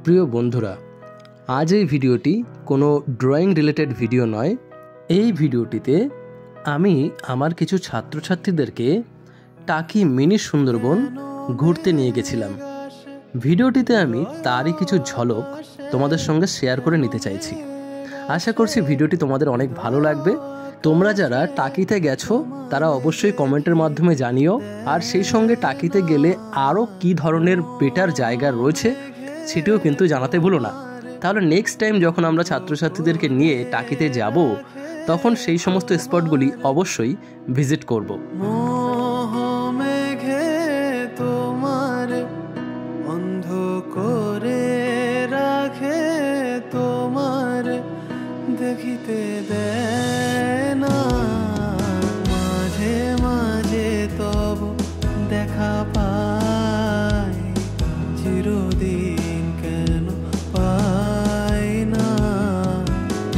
প্রিয় বন্ধুরা, আজ এই ভিডিওটি কোনো ড্রয়িং রিলেটেড ভিডিও নয়। এই ভিডিওটিতে আমি আমার কিছু ছাত্রছাত্রীদেরকে টাকি মিনি সুন্দরবন ঘুরতে নিয়ে গেছিলাম। ভিডিওটিতে আমি তারই কিছু ঝলক তোমাদের সঙ্গে শেয়ার করে নিতে চাইছি। আশা করছি ভিডিওটি তোমাদের অনেক ভালো লাগবে। তোমরা যারা টাকিতে গেছো তারা অবশ্যই কমেন্টের মাধ্যমে জানিও, আর সেই সঙ্গে টাকিতে গেলে আরও কী ধরনের বেটার জায়গা রয়েছে সেটিও কিন্তু জানাতে ভুলো না। তাহলে নেক্সট টাইম যখন আমরা ছাত্রছাত্রীদেরকে নিয়ে টাকিতে যাব তখন সেই সমস্ত স্পটগুলি অবশ্যই ভিজিট করব। অন্ধ করে রাখে তোমার দেখিতে দেয় না, মাঝে মাঝে তব দেখা পাই, চিরদিন কেন পাই না,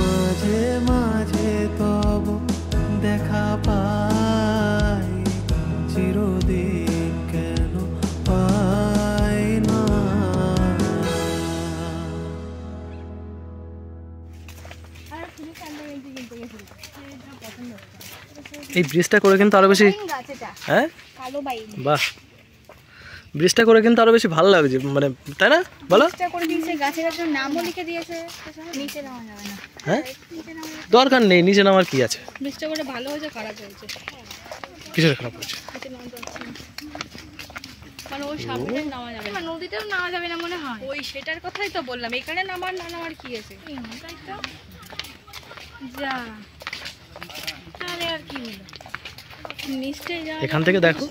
মাঝে মাঝে তব দেখা পাই, চিরদিন কেন পাই না। এই ব্রিজটা করে কিন্তু আরো বেশি, হ্যাঁ বাহ, ব্রিজটা করে কিন্তু আরো বেশি ভালো লাগছে, মানে তাই না বলো? হ্যাঁ দরকার নেই, নিচে নামার কি আছে? ব্রিজটা করে ভালো হয়েছে, খারাপ হয়েছে? কিসের খারাপ হয়েছে? কারণ ওই সামনে নামা যাবে না, নদীতেও নামা যাবে না মনে হয়। ওই সেটার কথাই তো বললাম, এখানে নামার না নামার কি আছে? যা তাহলে আর কি হলো, নিচে যা, এখান থেকে দেখো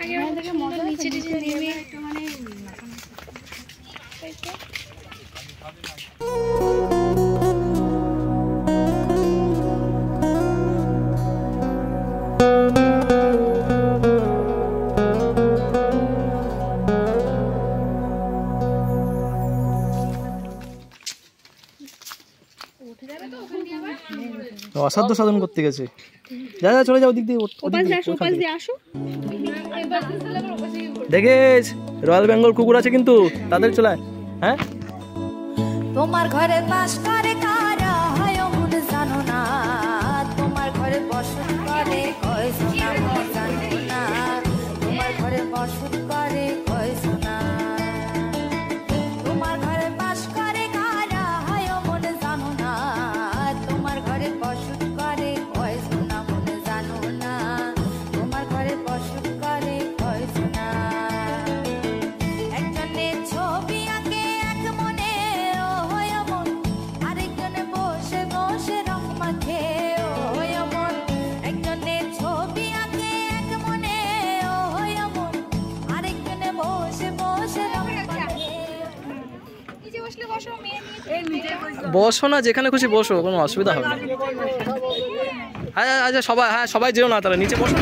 এখান থেকে নিচে নিচে নেমে একটু মানে অসাধ্য সাধন করতে গেছে। যা যা চলে যাও, দিক দিয়ে আসো। দেখিস রয়্যাল বেঙ্গল কুকুর আছে কিন্তু, তাদের চলে। হ্যাঁ তোমার ঘরে বাস করে কারা হয় মন জানো না, তোমার ঘরে বসত করে কয় সোনা মন জানো না, তোমার ঘরে বসত করে কয় সোনা, তোমার ঘরে বাস করে কারা হয় মন জানো না, তোমার ঘরে বসত করে কয় সোনা মন জানো না, তোমার ঘরে বসত করে কয় সোনা। একজনে ছবি আঁকে এক মনে ও হয় মন, আরেকজনে বসে বসে রং মাখে ও হয় মন, একজনে ছবি আঁকে এক মনে ও হয় মন, আরেকজনে বসে বসে রং মাখে। নিচে বসলে বসো, মেয়ে নিচে বসো না, যেখানে খুশি বসো, কোনো অসুবিধা হবে না। হ্যাঁ আচ্ছা সবাই, হ্যাঁ সবাই যেও না, তাহলে নিচে বসো।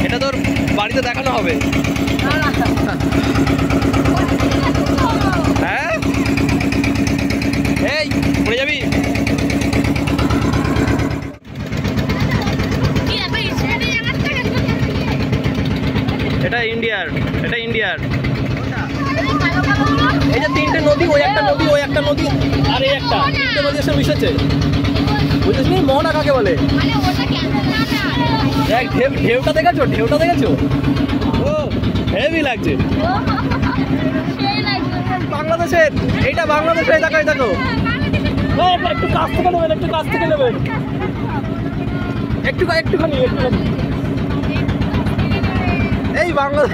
এটা তোর বাড়িতে দেখানো হবে। হ্যাঁ এই পড়ে যাবি। এটা ইন্ডিয়ার, এটা ইন্ডিয়ার। এই যে তিনটে নদী, ওই একটা নদী, ওই একটা নদী, আর এই একটা, তিনটে নদী এসে মিশেছে। বুঝেছিস মোহনা কাকে বলে? দেখ ঢেউটা দেখেছো, ঢেউটা দেখেছো? ও হেভি লাগছে। বাংলাদেশের, এইটা বাংলাদেশের, দেখো দেখো। একটু কাছ থেকে নেবেন, একটু কাছ থেকে নেবেন, একটুখানি। এই বাংলাদেশ।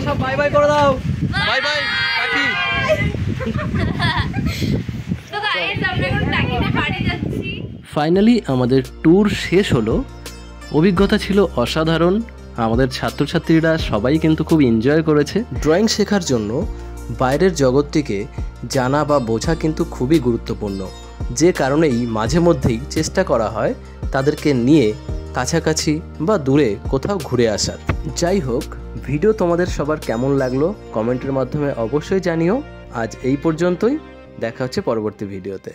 সব বাই বাই করে দাও, বাই বাই পাখি। ফাইনালি আমাদের ট্যুর শেষ হলো। অভিজ্ঞতা ছিল অসাধারণ। আমাদের ছাত্রছাত্রীরা সবাই কিন্তু খুব এনজয় করেছে। ড্রয়িং শেখার জন্য বাইরের জগৎটিকে জানা বা বোঝা কিন্তু খুবই গুরুত্বপূর্ণ, যে কারণেই মাঝে মধ্যেই চেষ্টা করা হয় তাদেরকে নিয়ে কাছাকাছি বা দূরে কোথাও ঘুরে আসার। যাই হোক, ভিডিও তোমাদের সবার কেমন লাগলো কমেন্টের মাধ্যমে অবশ্যই জানিও। আজ এই পর্যন্তই, দেখা হচ্ছে পরবর্তী ভিডিওতে।